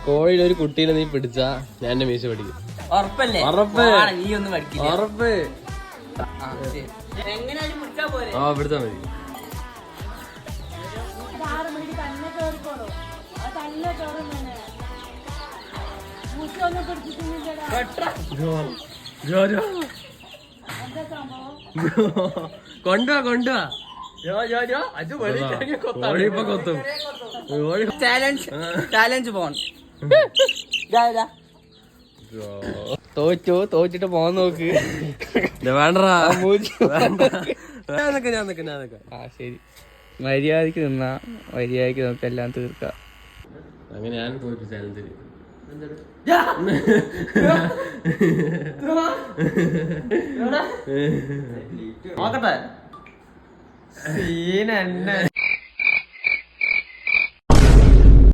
കോഴിയിൽ ഒരു കുട്ടീനെ നീ പിടിച്ചാ ഞാൻ എന്റെ മീശ പഠിക്കും. ഉറപ്പല്ലേ? ഉറപ്പ്. നീ ഒന്നും പഠിക്കില്ല. ഉറപ്പ്. എങ്ങനെയാലും പിടിച്ചാ പോരെ. ആ പിടിച്ചാ മതി. കൊണ്ടുവാ കൊണ്ടുവാ. കോഴിപ്പോ കൊത്തും. Challenge porn. തോറ്റിട്ട് പോവാൻ നോക്ക്. വേണ്ടടാ. ആ ശരി, മര്യാദക്ക് നിന്നാ മര്യാദക്ക് നമുക്ക് എല്ലാം തീർക്കാം. അങ്ങനെ ഞാൻ തോറ്റു ചാലഞ്ചിൽ. നോക്കട്ടെ.